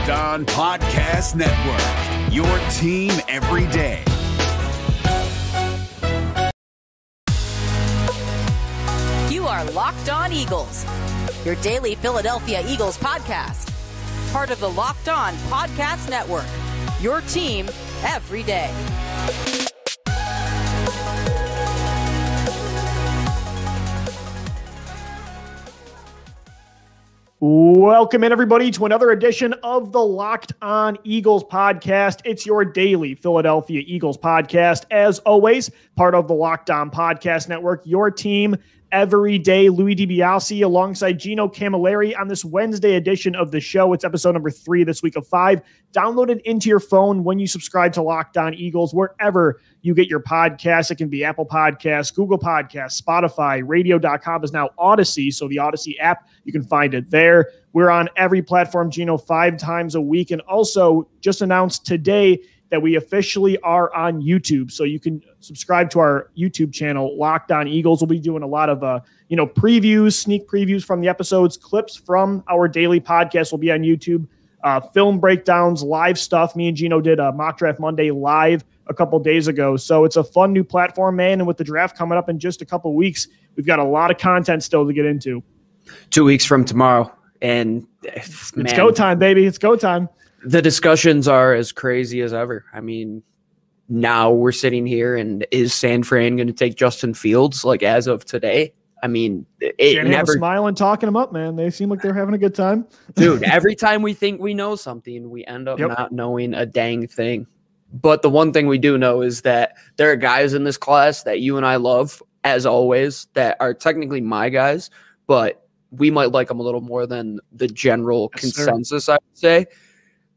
Locked On Podcast Network, your team every day. You are Locked On Eagles, your daily Philadelphia Eagles podcast. Part of the Locked On Podcast Network, your team every day. Welcome in, everybody, to another edition of the Locked On Eagles podcast. It's your daily Philadelphia Eagles podcast. As always, part of the Locked On Podcast Network, your team every day. Louis DiBiase alongside Gino Camilleri on this Wednesday edition of the show. It's episode number 3 this week of 5. Download it into your phone when you subscribe to Locked On Eagles, wherever you get your podcasts. It can be Apple Podcasts, Google Podcasts, Spotify, radio.com is now Odyssey. So the Odyssey app, you can find it there. We're on every platform, Gino, 5 times a week. And also just announced today that we officially are on YouTube. So you can subscribe to our YouTube channel, Locked On Eagles. We'll be doing a lot of, previews, sneak previews from the episodes, clips from our daily podcast will be on YouTube, film breakdowns, live stuff. Me and Gino did a Mock Draft Monday live a couple days ago. So it's a fun new platform, man. And with the draft coming up in just a couple weeks, we've got a lot of content still to get into. 2 weeks from tomorrow. And it's go time, baby. It's go time. The discussions are as crazy as ever. I mean, now we're sitting here, and is San Fran going to take Justin Fields, like, as of today? I mean, it never smiling, talking them up, man. They seem like they're having a good time. Dude, every time we think we know something, we end up not knowing a dang thing. But the one thing we do know is that there are guys in this class that you and I love, as always, that are technically my guys, but we might like them a little more than the general consensus, I would say.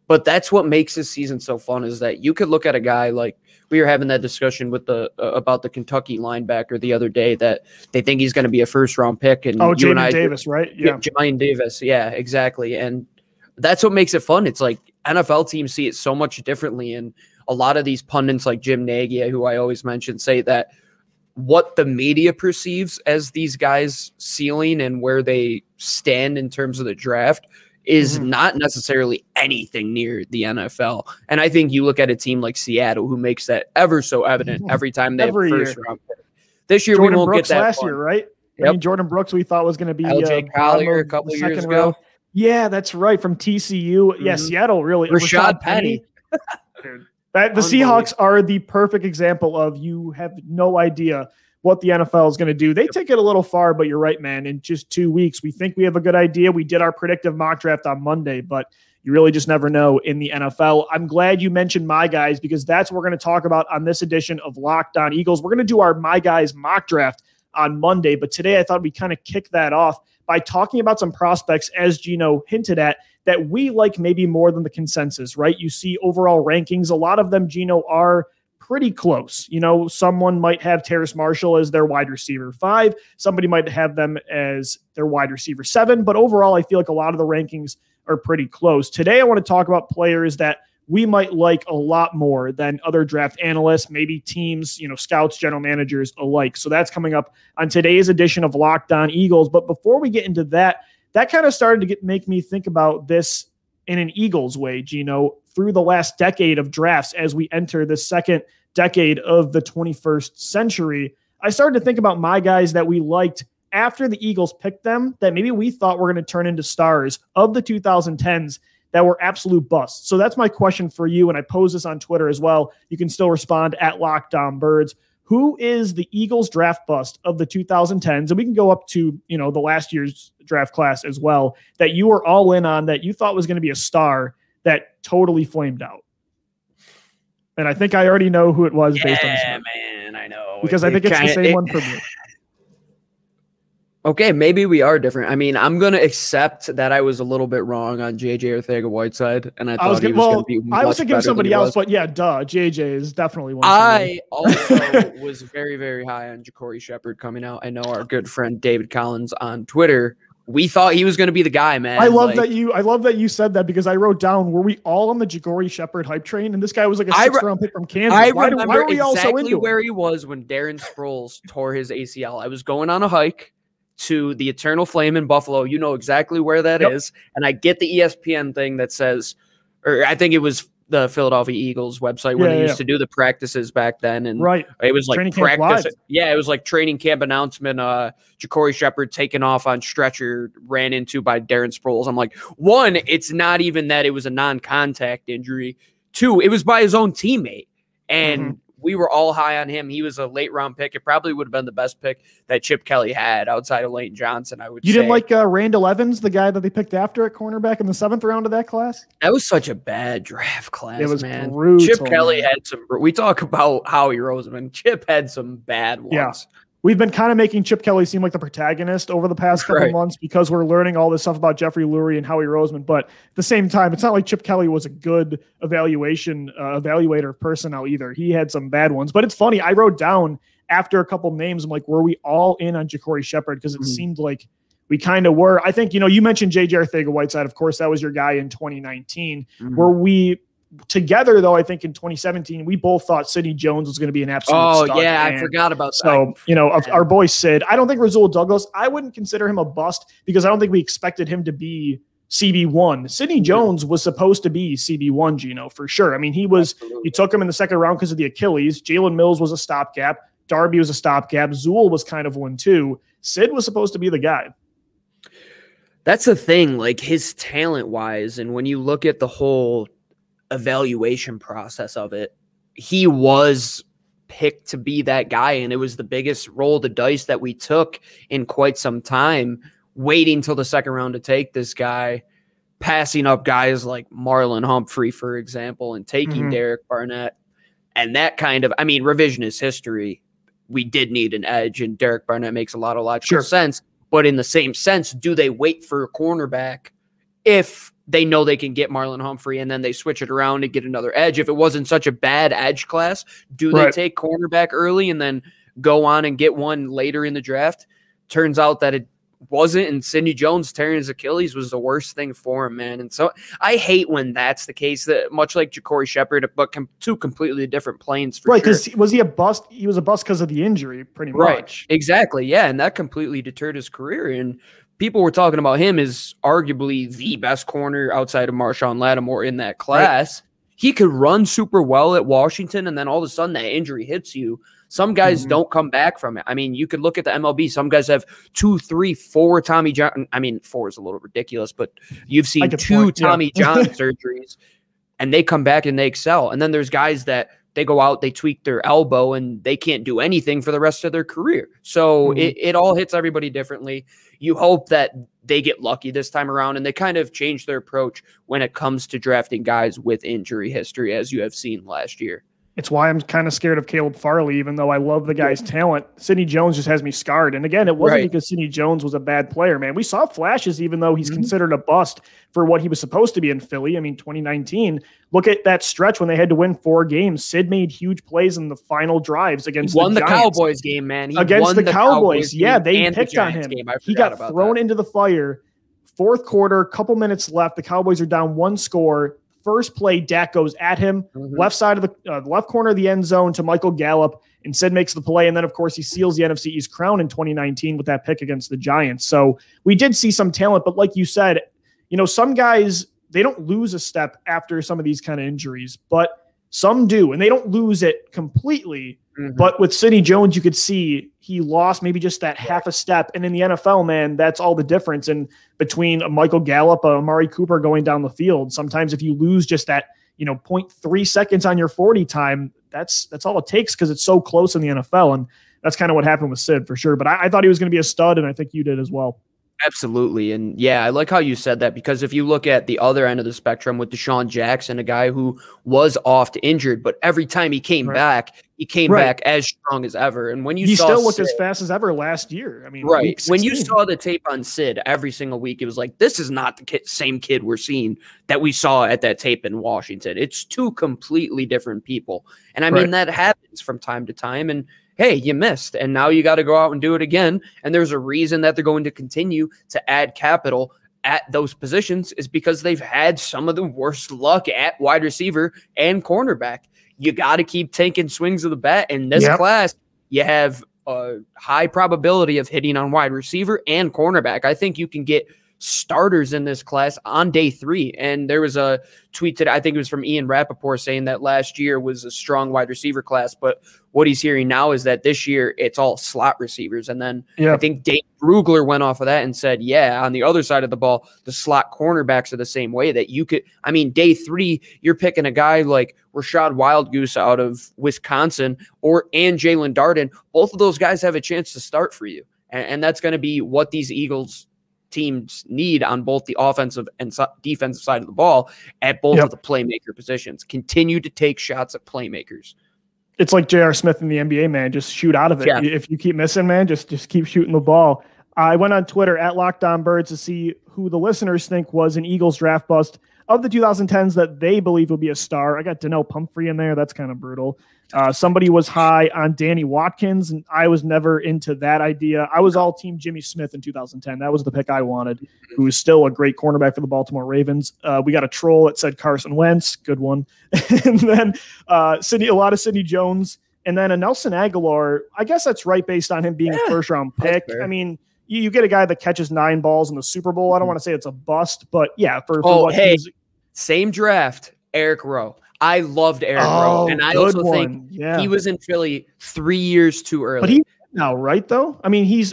But that's what makes this season so fun, is that you could look at a guy like we were having that discussion with about the Kentucky linebacker the other day, that they think he's going to be a first-round pick. And Jamin Davis, right? Yeah, Jamin Davis. Yeah, exactly. And that's what makes it fun. It's like NFL teams see it so much differently. And a lot of these pundits like Jim Nagy, who I always mention, say that what the media perceives as these guys' ceiling and where they stand in terms of the draft is not necessarily anything near the NFL. And I think you look at a team like Seattle, who makes that ever so evident every time they have a first-round pick. This year, Jordan we won't Brooks get that last fun. year, right? Yep. I mean, Jordan Brooks, we thought was going to be LJ Collier a couple years ago. Yeah, that's right, from TCU. Yeah, Seattle really. Rashad Penny. The Seahawks are the perfect example of you have no idea what the NFL is going to do. They take it a little far, but you're right, man. In just 2 weeks, we think we have a good idea. We did our predictive mock draft on Monday, but you really just never know in the NFL. I'm glad you mentioned my guys, because that's what we're going to talk about on this edition of Locked On Eagles. We're going to do our my guys mock draft on Monday, but today I thought we'd kind of kick that off by talking about some prospects, as Gino hinted at, that we like maybe more than the consensus, right? You see overall rankings. A lot of them, Gino, are pretty close. Someone might have Terrace Marshall as their wide receiver 5. Somebody might have them as their wide receiver 7. But overall, I feel like a lot of the rankings are pretty close. Today, I want to talk about players that we might like a lot more than other draft analysts, maybe teams, scouts, general managers alike. So that's coming up on today's edition of Locked On Eagles. But before we get into that kind of started to make me think about this in an Eagles way, Gino, through the last decade of drafts as we enter the second decade of the 21st century. I started to think about my guys that we liked after the Eagles picked them, that maybe we thought were going to turn into stars of the 2010s that were absolute busts. So that's my question for you, and I pose this on Twitter as well. You can still respond at Locked On Birds. Who is the Eagles draft bust of the 2010s? And we can go up to, the last year's draft class as well, that you were all in on, that you thought was going to be a star, that totally flamed out. And I think I already know who it was based on this. Yeah, man, I know. Because I think it's the same one for me. Okay, maybe we are different. I mean, I'm going to accept that I was a little bit wrong on J.J. Arcega-Whiteside, and I thought he was going to be much I was thinking of somebody else, but yeah, J.J. is definitely one. I also was very, very high on Ja'Cory Shepherd coming out. I know our good friend David Collins on Twitter, we thought he was going to be the guy, man. I love that you said that, because I wrote down, were we all on the Ja'Cory Shepherd hype train? And this guy was like a 6th round pick from Kansas. Why were we all so into where he was when Darren Sproles tore his ACL. I was going on a hike to the Eternal Flame in Buffalo. You know exactly where that is. And I get the ESPN thing that says or I think it was the Philadelphia Eagles website when they used to do the practices back then. And it was like training practice. Yeah, it was like training camp announcement. Ja'Cory Shepherd taken off on stretcher, ran into by Darren Sproles. I'm like, one, it's not even that it was a non-contact injury. Two, it was by his own teammate. And we were all high on him. He was a late round pick. It probably would have been the best pick that Chip Kelly had outside of Leighton Johnson, I would say. You didn't like Randall Evans, the guy that they picked after at cornerback in the 7th round of that class? That was such a bad draft class, it was man. Brutal, Chip Kelly had some – we talk about Howie Roseman. Chip had some bad ones. Yeah. We've been kind of making Chip Kelly seem like the protagonist over the past couple of months because we're learning all this stuff about Jeffrey Lurie and Howie Roseman. But at the same time, it's not like Chip Kelly was a good evaluator of personnel either. He had some bad ones. But it's funny. I wrote down after a couple names, I'm like, were we all in on Ja'Cory Shepherd? Because it seemed like we kind of were. I think, you mentioned J.J. Arcega-Whiteside. Of course, that was your guy in 2019. Were we together, though? I think in 2017, we both thought Sidney Jones was going to be an absolute stud. I forgot about that. So, our boy Sid, I don't think Rasul Douglas, I wouldn't consider him a bust because I don't think we expected him to be CB1. Sidney Jones was supposed to be CB1, Gino, for sure. I mean, you took him in the 2nd round because of the Achilles. Jalen Mills was a stopgap. Darby was a stopgap. Zool was kind of one, too. Sid was supposed to be the guy. That's the thing, like his talent-wise, and when you look at the whole evaluation process of it, he was picked to be that guy, and it was the biggest roll of the dice that we took in quite some time, waiting till the 2nd round to take this guy, passing up guys like Marlon Humphrey, for example, and taking Derek Barnett. And that kind of, revisionist history, we did need an edge, and Derek Barnett makes a lot of logical sense. But in the same sense, do they wait for a cornerback if they know they can get Marlon Humphrey and then they switch it around to get another edge? If it wasn't such a bad edge class, do they take cornerback early and then go on and get one later in the draft? Turns out that it wasn't, and Sidney Jones tearing his Achilles was the worst thing for him, man. And so I hate when that's the case, that much like Ja'Cory Shepherd, but two completely different planes for sure. Because was he a bust? He was a bust because of the injury, pretty much. Exactly, yeah, and that completely deterred his career. And people were talking about him as arguably the best corner outside of Marshawn Lattimore in that class. He could run super well at Washington, and then all of a sudden that injury hits you. Some guys don't come back from it. You could look at the MLB. Some guys have 2, 3, 4 Tommy John. 4 is a little ridiculous, but you've seen 2 Tommy John surgeries, and they come back and they excel. And then there's guys that they go out, they tweak their elbow, and they can't do anything for the rest of their career. So it all hits everybody differently. You hope that they get lucky this time around, and they kind of change their approach when it comes to drafting guys with injury history, as you have seen last year. It's why I'm kind of scared of Caleb Farley, even though I love the guy's talent. Sidney Jones just has me scarred. And again, it wasn't because Sidney Jones was a bad player, man. We saw flashes, even though he's considered a bust for what he was supposed to be in Philly. 2019, look at that stretch when they had to win 4 games. Sid made huge plays in the final drives against the Giants. He won the Cowboys game, man. Against the Cowboys. Yeah, they picked on him. He got thrown into the fire. 4th quarter, couple minutes left. The Cowboys are down 1 score. First play, Dak goes at him, left side of the left corner of the end zone to Michael Gallup, and Sid makes the play. And then, of course, he seals the NFC East crown in 2019 with that pick against the Giants. So we did see some talent, but like you said, some guys, they don't lose a step after some of these kind of injuries, but some do, and they don't lose it completely. But with Sidney Jones, you could see he lost maybe just that half a step. And in the NFL, man, that's all the difference. And between a Michael Gallup, a Amari Cooper going down the field, sometimes if you lose just that, 0.3 seconds on your 40 time, that's all it takes because it's so close in the NFL. And that's kind of what happened with Sid for sure. But I thought he was going to be a stud, and I think you did as well. Absolutely. And yeah, I like how you said that, because if you look at the other end of the spectrum with Deshaun Jackson, a guy who was oft injured, but every time he came back, he came back as strong as ever. And when he still looked as fast as ever last year. When you saw the tape on Sid every single week, it was like, this is not the same kid we're seeing that we saw at that tape in Washington. It's 2 completely different people. And that happens from time to time. And hey, you missed, and now you got to go out and do it again. And there's a reason that they're going to continue to add capital at those positions, is because they've had some of the worst luck at wide receiver and cornerback. You got to keep taking swings of the bat. In this class, you have a high probability of hitting on wide receiver and cornerback. I think you can get starters in this class on day 3. And there was a tweet today, I think it was from Ian Rappaport, saying that last year was a strong wide receiver class, but what he's hearing now is that this year it's all slot receivers. And then I think Dave Brugler went off of that and said, yeah, on the other side of the ball, the slot cornerbacks are the same way that you could, I mean, day 3, you're picking a guy like Rashad Wildgoose out of Wisconsin and Jalen Darden. Both of those guys have a chance to start for you. And that's going to be what these Eagles teams need on both the offensive and defensive side of the ball at both of the playmaker positions. Continue to take shots at playmakers. It's like J.R. Smith in the NBA, man. Just shoot out of it. Yeah. If you keep missing, man, just keep shooting the ball. I went on Twitter at Locked On Birds to see who the listeners think was an Eagles draft bust of the 2010s that they believe will be a star. I got Donnell Pumphrey in there. That's kind of brutal. Somebody was high on Danny Watkins, and I was never into that idea. I was all team Jimmy Smith in 2010. That was the pick I wanted, who is still a great cornerback for the Baltimore Ravens. We got a troll that said Carson Wentz. Good one. And then a lot of Sidney Jones. And then a Nelson Aguilar. I guess that's right based on him being a first-round pick. I mean, you get a guy that catches 9 balls in the Super Bowl. I don't want to say it's a bust, but yeah. Same draft, Eric Rowe. I loved Eric Rowe, and I also think he was in Philly 3 years too early. But he's now, right? Though I mean, they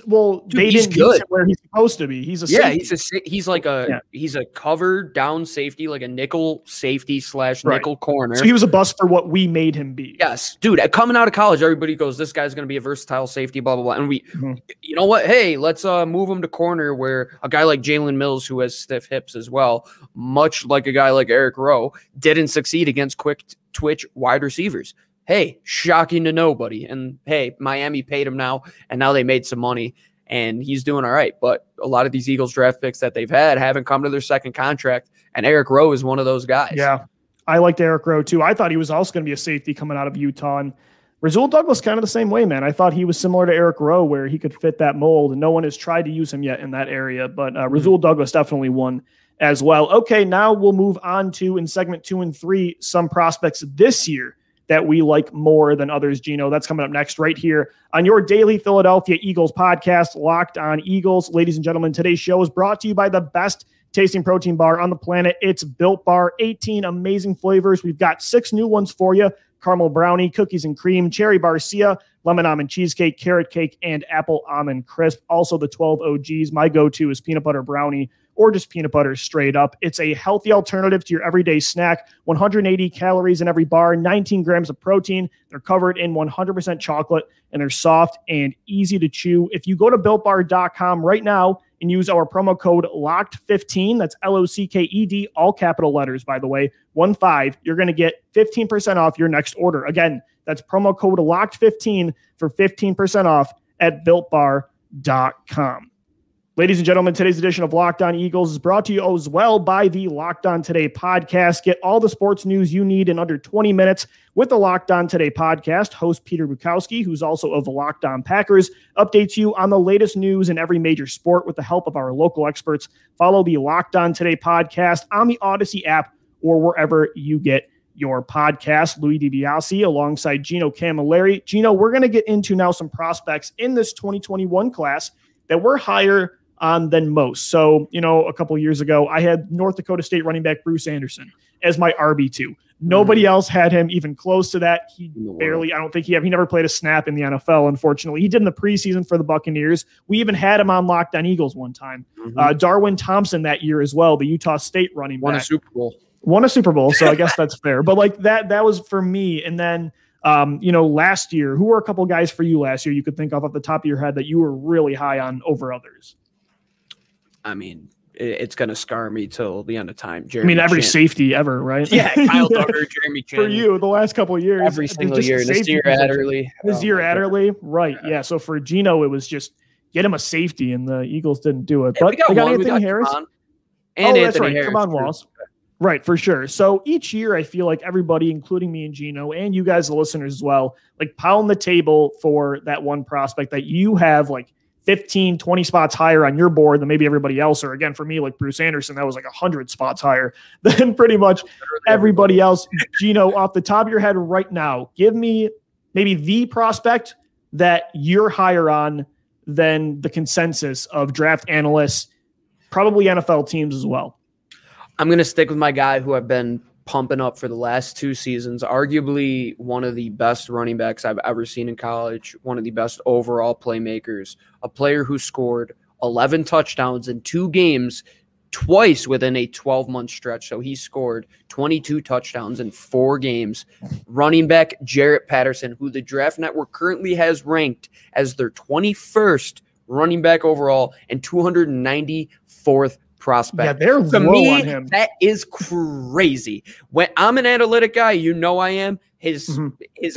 didn't use him where he's supposed to be. He's a safety. He's a cover down safety, like a nickel safety / nickel corner. So he was a bust for what we made him be. Yes, dude. Coming out of college, everybody goes, "This guy's going to be a versatile safety." Blah blah blah. And you know what? Hey, let's move him to corner where a guy like Jalen Mills, who has stiff hips as well, much like a guy like Eric Rowe, didn't succeed against quick twitch wide receivers. Hey, shocking to nobody. And hey, Miami paid him now, and now they made some money, and he's doing all right. But a lot of these Eagles draft picks that they've had haven't come to their second contract, and Eric Rowe is one of those guys. Yeah, I liked Eric Rowe too. I thought he was also going to be a safety coming out of Utah. And Rasul Douglas kind of the same way, man. I thought he was similar to Eric Rowe where he could fit that mold, and no one has tried to use him yet in that area. But Rasul Douglas definitely won as well. Okay, now we'll move on to, in segment 2 and 3, some prospects this year that we like more than others, Gino. That's coming up next right here on your daily Philadelphia Eagles podcast, Locked On Eagles. Ladies and gentlemen, today's show is brought to you by the best tasting protein bar on the planet. It's Built Bar, 18 amazing flavors. We've got 6 new ones for you: caramel brownie, cookies and cream, cherry barcia, lemon almond cheesecake, carrot cake, and apple almond crisp. Also the 12 OGs. My go-to is peanut butter brownie or just peanut butter straight up. It's a healthy alternative to your everyday snack. 180 calories in every bar, 19 grams of protein. They're covered in 100% chocolate, and they're soft and easy to chew. If you go to BuiltBar.com right now and use our promo code LOCKED15, that's LOCKED, all capital letters, by the way, 15, you're going to get 15% off your next order. Again, that's promo code LOCKED15 for 15% off at BuiltBar.com. Ladies and gentlemen, today's edition of Locked On Eagles is brought to you as well by the Locked On Today podcast. Get all the sports news you need in under 20 minutes with the Locked On Today podcast. Host Peter Bukowski, who's also of the Locked On Packers, updates you on the latest news in every major sport with the help of our local experts. Follow the Locked On Today podcast on the Odyssey app or wherever you get your podcast. Louis DiBiase alongside Gino Camilleri. Gino, we're going to get into now some prospects in this 2021 class that we're higher on than most. So, a couple of years ago, I had North Dakota State running back Bruce Anderson as my RB2. Nobody else had him even close to that. He never played a snap in the NFL, unfortunately. He did in the preseason for the Buccaneers. We even had him on Locked On Eagles one time. Darwin Thompson that year as well, the Utah State running back. Won a Super Bowl, so I guess that's fair. But like that was for me. And then, last year, who were a couple of guys for you last year you could think of off the top of your head that you were really high on over others? I mean, it's going to scar me till the end of time. Every safety ever, right? Yeah, Kyle Duggar, Jeremy Chin. For you, the last couple of years. Every single year. Nazir Adderley. Right. Yeah, so for Gino, it was just get him a safety, and the Eagles didn't do it. But they got Anthony Harris. That's right. Come on, Walls. Right, for sure. So each year, I feel like everybody, including me and Gino, and you guys, the listeners as well, like pound the table for that one prospect that you have like 15, 20 spots higher on your board than maybe everybody else. Or again, for me, like Bruce Anderson, that was like 100 spots higher than pretty much everybody else. Gino, off the top of your head right now, give me maybe the prospect that you're higher on than the consensus of draft analysts, probably NFL teams as well. I'm going to stick with my guy who I've been pumping up for the last 2 seasons, arguably one of the best running backs I've ever seen in college, one of the best overall playmakers, a player who scored 11 touchdowns in 2 games, twice within a 12-month stretch. So he scored 22 touchdowns in 4 games. Running back Jarrett Patterson, who the Draft Network currently has ranked as their 21st running back overall and 294th prospect. Yeah, they're low on him. That is crazy. When I'm an analytic guy, I am. His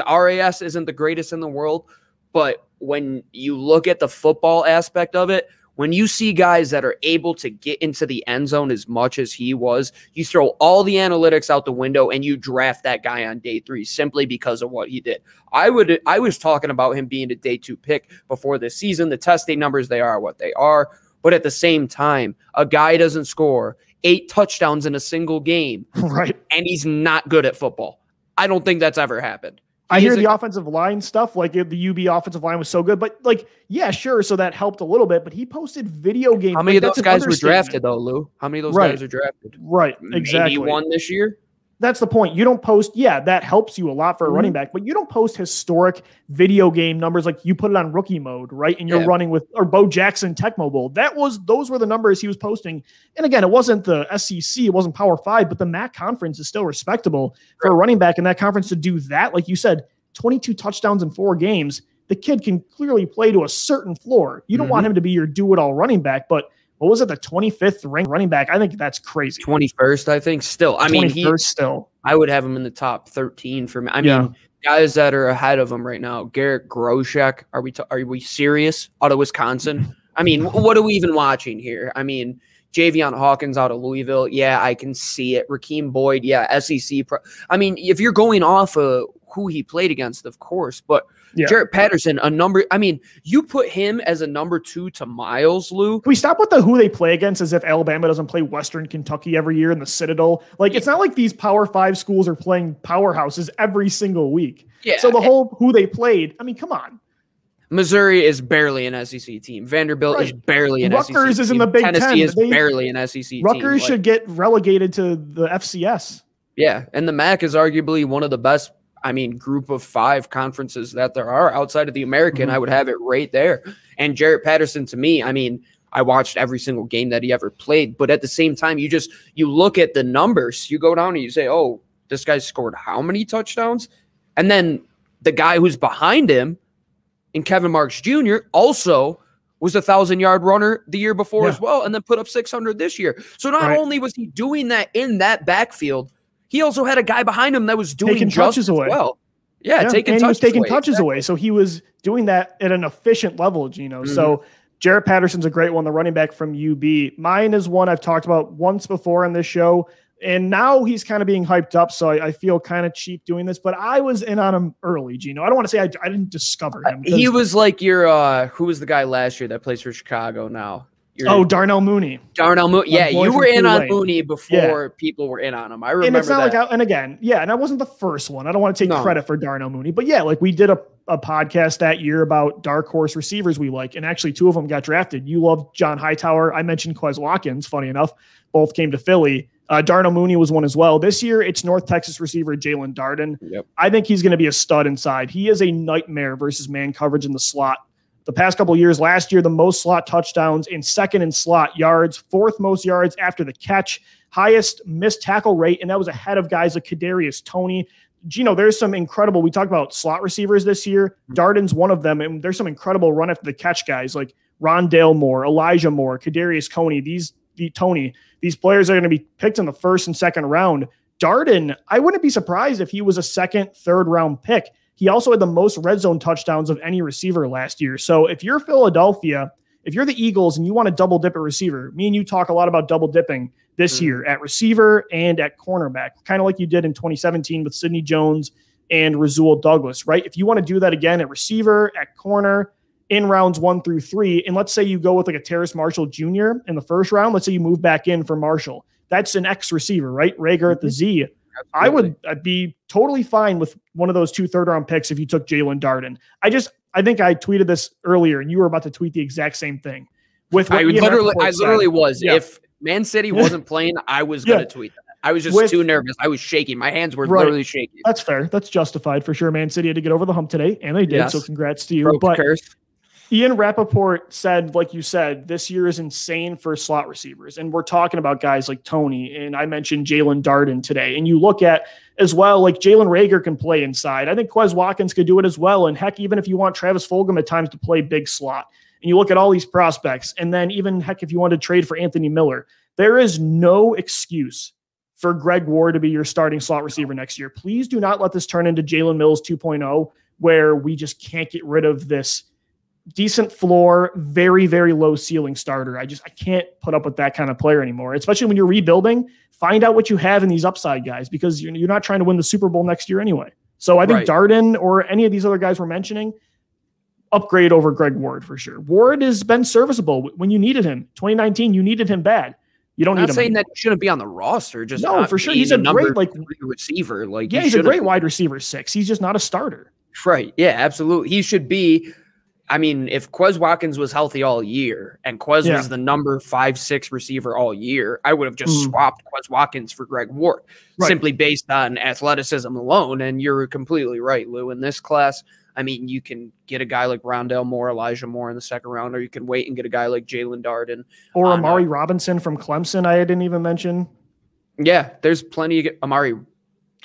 RAS isn't the greatest in the world, but when you look at the football aspect of it, when you see guys that are able to get into the end zone as much as he was, you throw all the analytics out the window and you draft that guy on day 3 simply because of what he did. I was talking about him being a day 2 pick before this season. The testing numbers, they are what they are. But at the same time, a guy doesn't score 8 touchdowns in a single game, right? And he's not good at football. I don't think that's ever happened. I hear the offensive line stuff, like the UB offensive line was so good, but like, yeah, sure. So that helped a little bit, but he posted video game. How many of those guys were drafted though, Lou? How many of those guys are drafted? Right. Exactly. Maybe 1 this year. That's the point. You don't post. Yeah, that helps you a lot for a running back, but you don't post historic video game numbers like you put it on rookie mode, right? And you're running with, or Bo Jackson Tecmo Bowl. Those were the numbers he was posting. And again, it wasn't the SEC, it wasn't Power 5, but the MAC conference is still respectable for a running back in that conference to do that. Like you said, 22 touchdowns in 4 games. The kid can clearly play to a certain floor. You don't want him to be your do-it-all running back, but what was it, the 25th ranked running back? I think that's crazy. 21st, I think. Still, I mean, I would have him in the top 13 for me. I mean, guys that are ahead of him right now. Garrett Groshek. Are we serious? Out of Wisconsin. I mean, what are we even watching here? I mean, Javion Hawkins out of Louisville. Yeah, I can see it. Raheem Boyd. Yeah, SEC. I mean, if you're going off of who he played against, of course, but Jarrett Patterson, you put him as a number 2 to Miles, Lou. Can we stop with the who they play against as if Alabama doesn't play Western Kentucky every year in the Citadel? Like, it's not like these Power 5 schools are playing powerhouses every single week. Yeah. So the whole who they played, I mean, come on. Missouri is barely an SEC team. Vanderbilt is barely an SEC team. Rutgers is in the Big Ten. Tennessee is barely an SEC team. Rutgers should get relegated to the FCS. Yeah, and the MAC is arguably one of the best, group of 5 conferences that there are outside of the American. I would have it right there. And Jarrett Patterson, to me, I watched every single game that he ever played. But at the same time, you look at the numbers. You go down and you say, oh, this guy scored how many touchdowns? And then the guy who's behind him, and Kevin Marks Jr., also was a 1,000-yard runner the year before as well, and then put up 600 this year. So not only was he doing that in that backfield, he also had a guy behind him that was doing taking touches away. Well. Yeah, taking touches away. So he was doing that at an efficient level, Gino. So Jarrett Patterson's a great one, the running back from UB. Mine is one I've talked about once before on this show, and now he's kind of being hyped up, so I feel kind of cheap doing this, but I was in on him early, Gino. I don't want to say I didn't discover him. He was like your who was the guy last year that plays for Chicago now? Darnell Mooney. Darnell Mooney. Yeah, you were in on Mooney before people were in on him. I remember and it's not that. And I wasn't the first one. I don't want to take credit for Darnell Mooney, but like we did a podcast that year about dark horse receivers we like, and actually 2 of them got drafted. You loved John Hightower. I mentioned Quez Watkins, funny enough. Both came to Philly. Darnell Mooney was one as well. This year, it's North Texas receiver Jalen Darden. Yep. I think he's going to be a stud inside. He is a nightmare versus man coverage in the slot. The past couple of years, last year, the most slot touchdowns and second in slot yards, 4th most yards after the catch, highest missed tackle rate, and that was ahead of guys like Kadarius Toney. Gino, there's some incredible, we talked about slot receivers this year. Darden's one of them, and there's some incredible run after the catch guys like Rondale Moore, Elijah Moore, Kadarius Toney. These players are going to be picked in the 1st and 2nd round. Darden, I wouldn't be surprised if he was a 2nd, 3rd round pick. He also had the most red zone touchdowns of any receiver last year. So if you're Philadelphia, if you're the Eagles and you want to double dip a receiver, me and you talk a lot about double dipping this year at receiver and at cornerback, kind of like you did in 2017 with Sidney Jones and Rasul Douglas, right? If you want to do that again at receiver, at corner, in rounds 1 through 3, and let's say you go with like a Terrace Marshall Jr. in the 1st round, let's say you move back in for Marshall. That's an X receiver, right? Rager at the Z. Absolutely. I'd be totally fine with one of those 2 third-round picks if you took Jalen Darden. I think I tweeted this earlier, and you were about to tweet the exact same thing. With I Ian literally Rappaport was. Yeah. If Man City wasn't playing, I was going to tweet that. I was just too nervous. I was shaking. My hands were literally shaking. That's fair. That's justified for sure. Man City had to get over the hump today, and they did. So congrats to you. But Ian Rappaport said, like you said, this year is insane for slot receivers. And we're talking about guys like Tony, and I mentioned Jalen Darden today. And you look at as well, like Jalen Reagor can play inside. I think Quez Watkins could do it as well. And heck, even if you want Travis Fulgham at times to play big slot, and you look at all these prospects, and then even heck, if you want to trade for Anthony Miller, there is no excuse for Greg Ward to be your starting slot receiver next year. Please do not let this turn into Jalen Mills 2.0, where we just can't get rid of this decent floor, very, very low ceiling starter. I can't put up with that kind of player anymore, especially when you're rebuilding. Find out what you have in these upside guys, because you're not trying to win the Super Bowl next year anyway. So I think Darden or any of these other guys we're mentioning, upgrade over Greg Ward for sure. Ward has been serviceable when you needed him. 2019, you needed him bad. You don't need him. Not saying that he shouldn't be on the roster. Just no, for sure. He's a great receiver. He's a great wide receiver 6. He's just not a starter. Right. Yeah, absolutely. He should be. I mean, if Quez Watkins was healthy all year and Quez was the number 5-6 receiver all year, I would have just swapped Quez Watkins for Greg Ward simply based on athleticism alone. And you're completely right, Lou. In this class, I mean, you can get a guy like Rondale Moore, Elijah Moore in the second round, or you can wait and get a guy like Jalen Darden. Or Amari Robinson from Clemson, I didn't even mention. Yeah, there's plenty of Amari.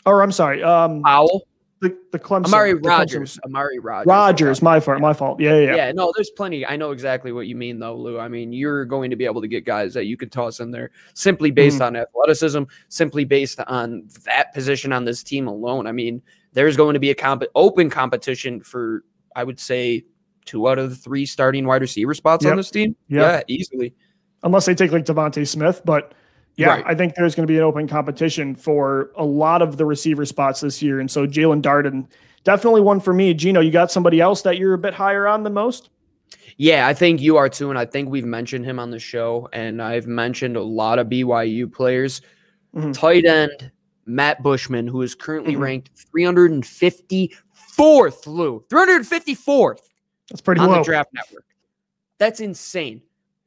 Or I'm sorry. Powell. The Clemson. Amari Rogers. Amari Rogers. Rogers, my fault. Yeah. Yeah, no, there's plenty. I know exactly what you mean, though, Lou. I mean, you're going to be able to get guys that you can toss in there simply based on athleticism, simply based on that position on this team alone. I mean, there's going to be a open competition for, I would say, 2 out of the 3 starting wide receiver spots on this team. Yeah, easily. Unless they take like Devontae Smith, but I think there's going to be an open competition for a lot of the receiver spots this year. And so Jalen Darden, definitely one for me. Gino, you got somebody else that you're a bit higher on than most? Yeah, I think you are too. And I think we've mentioned him on the show. And I've mentioned a lot of BYU players. Tight end Matt Bushman, who is currently ranked 354th, Lou. 354th. That's pretty low. On the Draft Network. That's insane.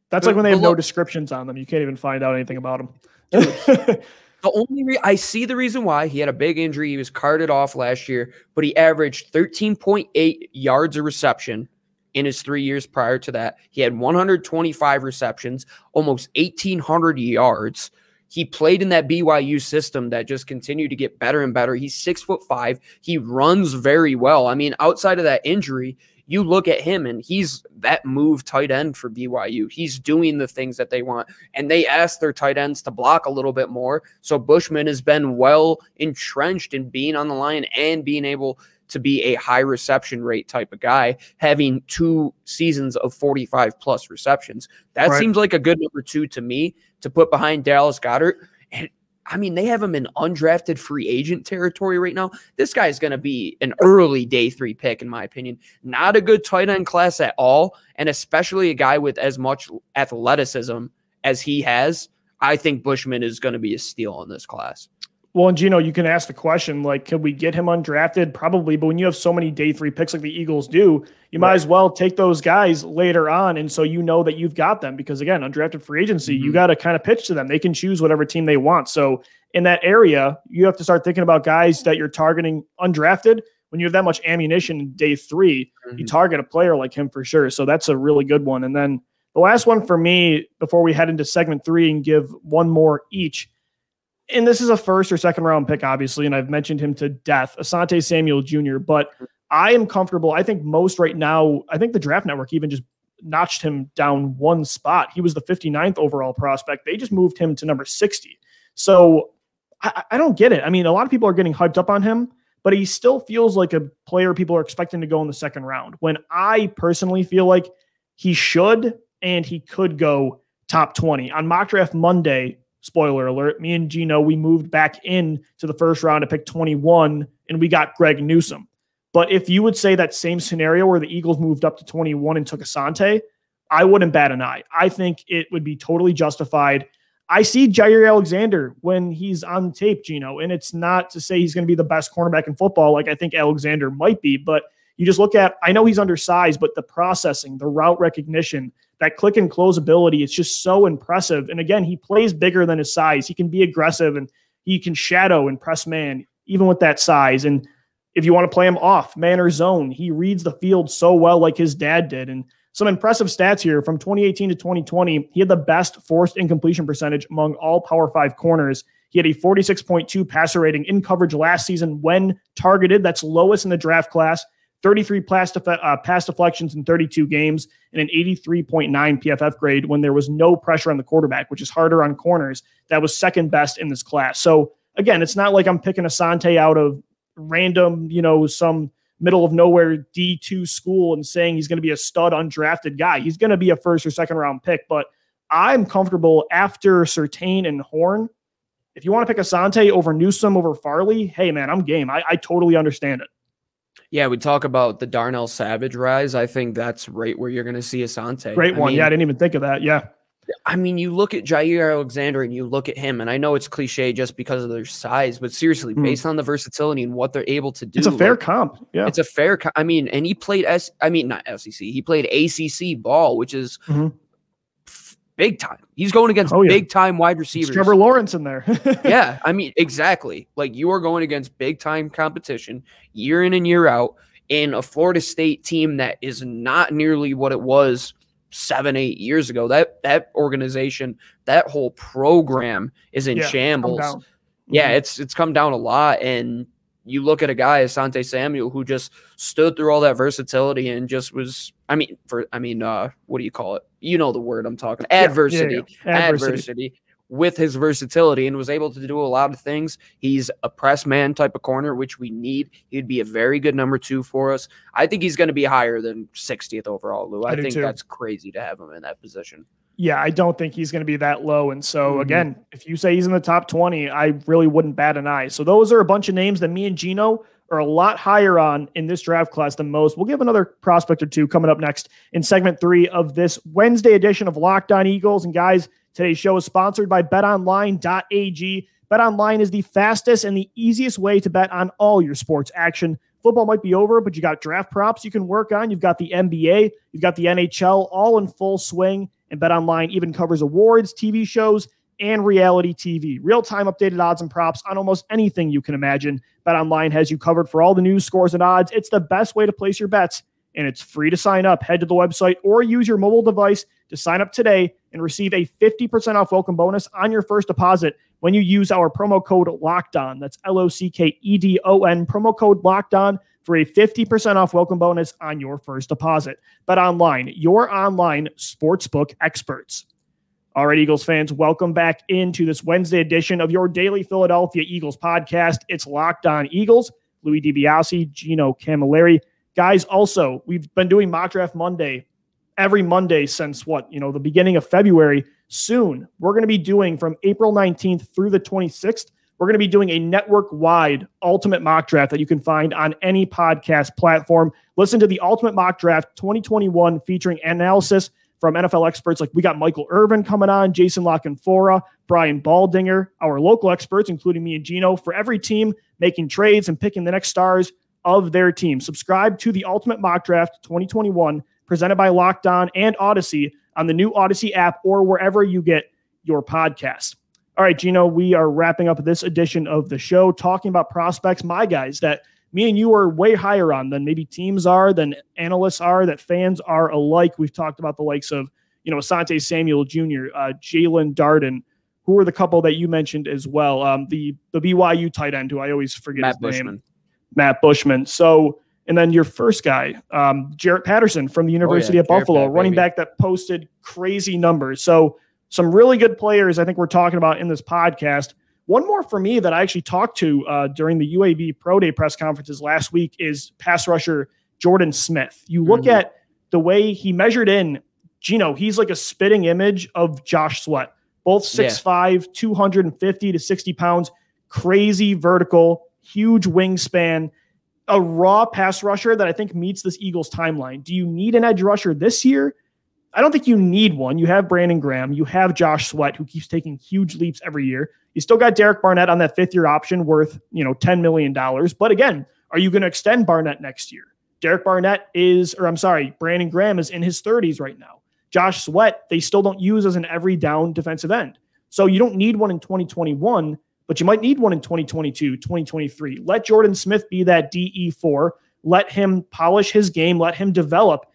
That's like when they have no descriptions on them. You can't even find out anything about them. The only I see the reason why he had a big injury. He was carted off last year, but he averaged 13.8 yards a reception in his 3 years prior to that. He had 125 receptions, almost 1,800 yards. He played in that BYU system that just continued to get better and better. He's 6'5". He runs very well. I mean, outside of that injury, you look at him and he's that move tight end for BYU. He's doing the things that they want. And they asked their tight ends to block a little bit more. So Bushman has been well entrenched in being on the line and being able to be a high reception rate type of guy, having 2 seasons of 45+ receptions. That seems like a good number 2 to me to put behind Dallas Goedert. And I mean, they have him in undrafted free agent territory right now. This guy is going to be an early day 3 pick, in my opinion. Not a good tight end class at all, and especially a guy with as much athleticism as he has. I think Bushman is going to be a steal in this class. Well, and Gino, you can ask the question, like, could we get him undrafted? Probably, but when you have so many day 3 picks like the Eagles do, you might as well take those guys later on. And so you know that you've got them because, again, undrafted free agency, you got to kind of pitch to them. They can choose whatever team they want. So in that area, you have to start thinking about guys that you're targeting undrafted. When you have that much ammunition in day 3, you target a player like him for sure. So that's a really good one. And then the last one for me, before we head into segment 3 and give one more each, and this is a 1st or 2nd round pick, obviously, and I've mentioned him to death, Asante Samuel Jr., but I am comfortable. I think most right now, I think the Draft Network even just notched him down 1 spot. He was the 59th overall prospect. They just moved him to number 60. So I don't get it. I mean, a lot of people are getting hyped up on him, but he still feels like a player people are expecting to go in the 2nd round, when I personally feel like he should and he could go top 20. On Mock Draft Monday, spoiler alert, me and Gino, we moved back in to the 1st round to pick 21, and we got Greg Newsome. But if you would say that same scenario where the Eagles moved up to 21 and took Asante, I wouldn't bat an eye. I think it would be totally justified. I see Jair Alexander when he's on tape, Gino, and it's not to say he's going to be the best cornerback in football like I think Alexander might be, but you just look at, I know he's undersized, but the processing, the route recognition, that click and close ability, it's just so impressive. And again, he plays bigger than his size. He can be aggressive and he can shadow and press man, even with that size. And if you want to play him off, man or zone, he reads the field so well like his dad did. And some impressive stats here from 2018 to 2020. He had the best forced incompletion percentage among all Power 5 corners. He had a 46.2 passer rating in coverage last season when targeted. That's lowest in the draft class. 33 pass deflections in 32 games, and an 83.9 PFF grade when there was no pressure on the quarterback, which is harder on corners. That was second best in this class. So again, it's not like I'm picking Asante out of random, some middle of nowhere D2 school and saying he's going to be a stud undrafted guy. He's going to be a first or second round pick, but I'm comfortable after Surtain and Horn. If you want to pick Asante over Newsome over Farley, hey man, I'm game. I totally understand it. Yeah, we talk about the Darnell Savage rise. I think that's right where you're going to see Asante. Great one. I didn't even think of that. Yeah. I mean, you look at Jair Alexander and you look at him, and I know it's cliche just because of their size, but seriously, based on the versatility and what they're able to do, it's a fair comp. Yeah, it's a fair. I mean, and he played not SEC. He played ACC ball, which is big time. He's going against big time wide receivers. It's Trevor Lawrence in there. Yeah, I mean, exactly. Like you are going against big time competition year in and year out in a Florida State team that is not nearly what it was 7-8 years ago. That organization, that whole program is in shambles. Yeah, it's come down a lot. And you look at a guy, Asante Samuel, who just stood through all that versatility and just was, what do you call it? You know the word I'm talking. Adversity with his versatility, and was able to do a lot of things. He's a press man type of corner, which we need. He'd be a very good number 2 for us. I think he's going to be higher than 60th overall, Lou. I think that's crazy to have him in that position. Yeah, I don't think he's going to be that low. And so, again, if you say he's in the top 20, I really wouldn't bat an eye. So those are a bunch of names that me and Gino are a lot higher on in this draft class than most. We'll give another prospect or two coming up next in segment 3 of this Wednesday edition of Locked On Eagles. And guys, today's show is sponsored by betonline.ag. BetOnline is the fastest and the easiest way to bet on all your sports action. Football might be over, but you got draft props you can work on. You've got the NBA, you've got the NHL all in full swing. And BetOnline even covers awards, TV shows, and reality TV. Real-time updated odds and props on almost anything you can imagine. BetOnline has you covered for all the news, scores, and odds. It's the best way to place your bets, and it's free to sign up. Head to the website or use your mobile device to sign up today and receive a 50% off welcome bonus on your first deposit when you use our promo code LOCKEDON. That's LOCKEDON, promo code LOCKEDON for a 50% off welcome bonus on your first deposit. BetOnline, your online sportsbook experts. All right, Eagles fans, welcome back into this Wednesday edition of your daily Philadelphia Eagles podcast. It's Locked On Eagles. Louis DiBiase, Gino Camilleri. Guys, also, we've been doing Mock Draft Monday every Monday since the beginning of February. Soon, we're going to be doing from April 19th through the 26th. We're going to be doing a network-wide ultimate mock draft that you can find on any podcast platform. Listen to the Ultimate Mock Draft 2021 featuring analysis from NFL experts like we got Michael Irvin coming on, Jason Lockenfora, Brian Baldinger, our local experts, including me and Gino, for every team making trades and picking the next stars of their team. Subscribe to the Ultimate Mock Draft 2021 presented by Locked On and Odyssey on the new Odyssey app or wherever you get your podcast. All right, Gino, we are wrapping up this edition of the show talking about prospects, my guys, that me and you are way higher on than maybe teams are, than analysts are, that fans are alike. We've talked about the likes of, Asante Samuel Jr., Jalen Darden, who are the couple that you mentioned as well. The BYU tight end, who I always forget his name. Matt Bushman. So, and then your first guy, Jarrett Patterson from the University of Buffalo, running back that posted crazy numbers. So some really good players I think we're talking about in this podcast. One more for me that I actually talked to during the UAB Pro Day press conferences last week is pass rusher Jordan Smith. You look at the way he measured in, Gino, he's like a spitting image of Josh Sweat. Both 6'5", 250 to 60 pounds, crazy vertical, huge wingspan, a raw pass rusher that I think meets this Eagles timeline. Do you need an edge rusher this year? I don't think you need one. You have Brandon Graham. You have Josh Sweat, who keeps taking huge leaps every year. You still got Derek Barnett on that fifth-year option worth, $10 million. But again, are you going to extend Barnett next year? Brandon Graham is in his 30s right now. Josh Sweat, they still don't use as an every down defensive end. So you don't need one in 2021, but you might need one in 2022, 2023. Let Jordan Smith be that DE4. Let him polish his game. Let him develop.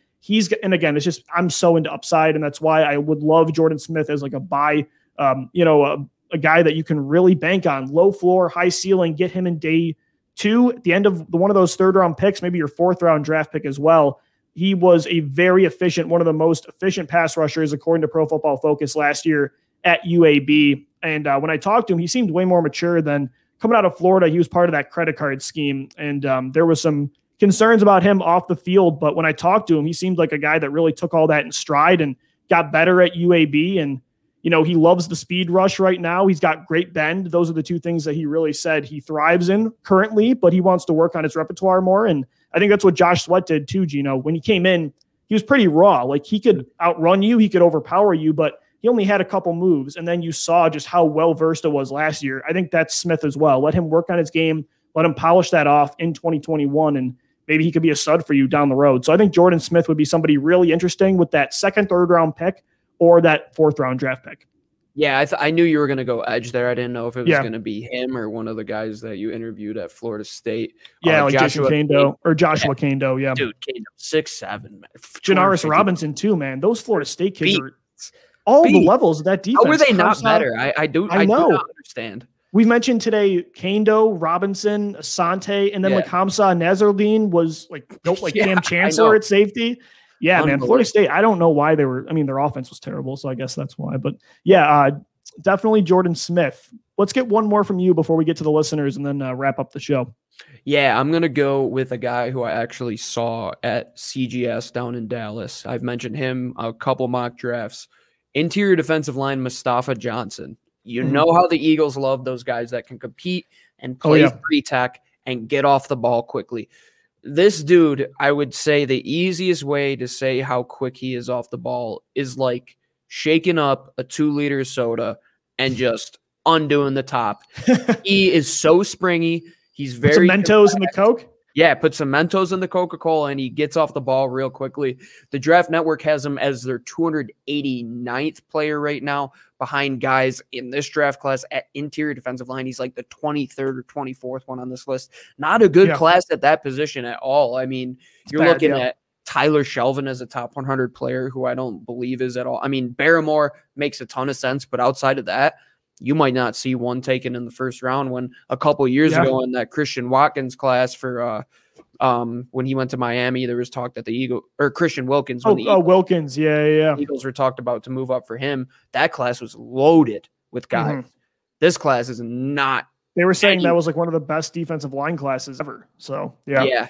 And again, it's just, I'm so into upside, and that's why I would love Jordan Smith as like a buy, a guy that you can really bank on. Low floor, high ceiling, get him in day 2 at the end of one of those 3rd round picks, maybe your 4th round draft pick as well. He was a very efficient, one of the most efficient pass rushers, according to Pro Football Focus last year at UAB. And when I talked to him, he seemed way more mature than coming out of Florida. He was part of that credit card scheme. And there was some concerns about him off the field. But when I talked to him, he seemed like a guy that really took all that in stride and got better at UAB. And, he loves the speed rush right now. He's got great bend. Those are the 2 things that he really said he thrives in currently, but he wants to work on his repertoire more. And I think that's what Josh Sweat did too, Gino. When he came in, he was pretty raw. Like, he could outrun you, he could overpower you, but he only had a couple moves. And then you saw just how well-versed it was last year. I think that's Smith as well. Let him work on his game. Let him polish that off in 2021. And maybe he could be a stud for you down the road. So I think Jordan Smith would be somebody really interesting with that 2nd, 3rd round pick or that 4th round draft pick. Yeah, I knew you were going to go edge there. I didn't know if it was going to be him or one of the guys that you interviewed at Florida State. Yeah, like Joshua Kando or Joshua Kando. Yeah, dude, Kando 6'7", man. Janaris Robinson too, man. Those Florida State kids are all the levels of that defense. How were they not better? I do not understand. We've mentioned today Kando, Robinson, Asante, and then like Hamza Nazardine was Cam Chancellor at safety. Yeah, man, Florida State, I don't know why their offense was terrible, so I guess that's why. But yeah, definitely Jordan Smith. Let's get one more from you before we get to the listeners and then wrap up the show. Yeah, I'm going to go with a guy who I actually saw at CGS down in Dallas. I've mentioned him a couple mock drafts. Interior defensive line Mustafa Johnson. You know how the Eagles love those guys that can compete and play pre-tech and get off the ball quickly. This dude, I would say the easiest way to say how quick he is off the ball is like shaking up a 2-liter soda and just undoing the top. He is so springy. He's very some Mentos in the Coke. Yeah, put some Mentos in the Coca-Cola, and he gets off the ball real quickly. The Draft Network has him as their 289th player right now, behind guys in this draft class at interior defensive line. He's like the 23rd or 24th one on this list. Not a good class at that position at all. I mean, you're looking at Tyler Shelvin as a top 100 player, who I don't believe is at all. I mean, Barrymore makes a ton of sense, but outside of that, you might not see one taken in the 1st round, when a couple years ago in that Christian Watkins class for when he went to Miami, there was talk that the Eagles or Christian Wilkins. Wilkins. Yeah. Eagles were talked about to move up for him. That class was loaded with guys. This class is not. They were saying that was like one of the best defensive line classes ever. So yeah.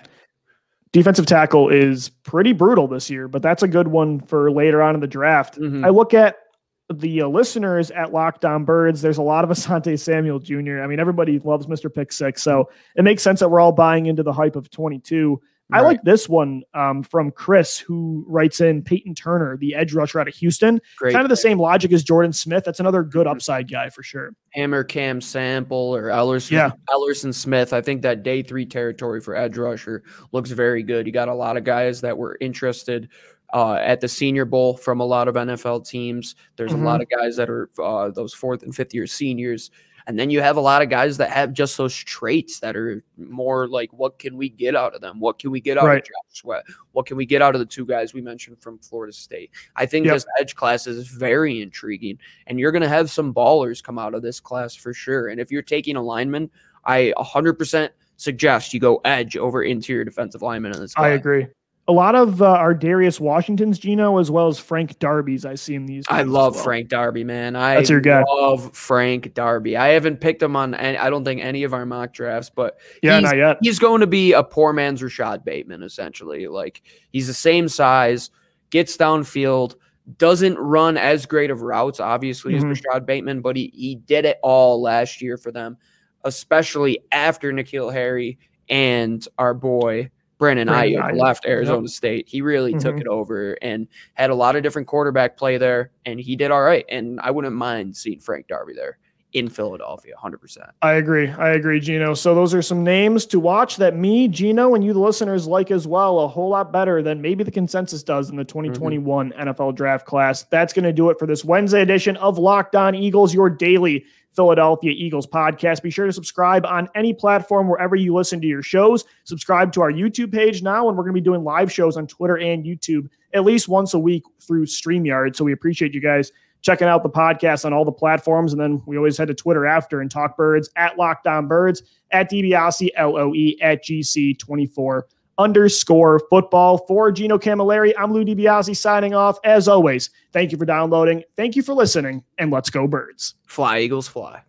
Defensive tackle is pretty brutal this year, but that's a good one for later on in the draft. I look at the listeners at Locked On Birds. There's a lot of Asante Samuel Jr. I mean, everybody loves Mr. Pick Six, so it makes sense that we're all buying into the hype of 22. Right. I like this one from Chris, who writes in Peyton Turner, the edge rusher out of Houston. Great. Kind of the same logic as Jordan Smith. That's another good upside guy for sure. Hammer Cam Sample or Ellerson Smith. I think that day 3 territory for edge rusher looks very good. You got a lot of guys that were interested at the Senior Bowl from a lot of NFL teams. There's a lot of guys that are those 4th and 5th year seniors. And then you have a lot of guys that have just those traits that are more like, what can we get out of them? What can we get out of Josh Sweat? What can we get out of the 2 guys we mentioned from Florida State? I think this edge class is very intriguing, and you're going to have some ballers come out of this class for sure. And if you're taking a lineman, I 100% suggest you go edge over interior defensive lineman in this class. I agree. A lot of our Darius Washingtons, Gino, as well as Frank Darby's. I see him these days. I love Frank Darby, man. That's your guy. Love Frank Darby. I haven't picked him on, I don't think, any of our mock drafts, but not yet. He's going to be a poor man's Rashad Bateman, essentially. Like, he's the same size, gets downfield, doesn't run as great of routes, obviously, as Rashad Bateman, but he did it all last year for them, especially after N'Keal Harry and our boy Brandon Ayuk left Arizona State. He really took it over and had a lot of different quarterback play there, and he did all right. And I wouldn't mind seeing Frank Darby there. in Philadelphia, 100%. I agree, Gino. So those are some names to watch that me, Gino, and you, the listeners, like as well. A whole lot better than maybe the consensus does in the 2021 NFL draft class. That's going to do it for this Wednesday edition of Locked On Eagles, your daily Philadelphia Eagles podcast. Be sure to subscribe on any platform wherever you listen to your shows. Subscribe to our YouTube page now, and we're going to be doing live shows on Twitter and YouTube at least once a week through StreamYard. So we appreciate you guys checking out the podcast on all the platforms. And then we always head to Twitter after and talk birds at Locked On Birds, at DiBiase, LOE, at GC24_football. For Gino Camilleri, I'm Lou DiBiase signing off. As always, thank you for downloading. Thank you for listening, and let's go Birds. Fly, Eagles, fly.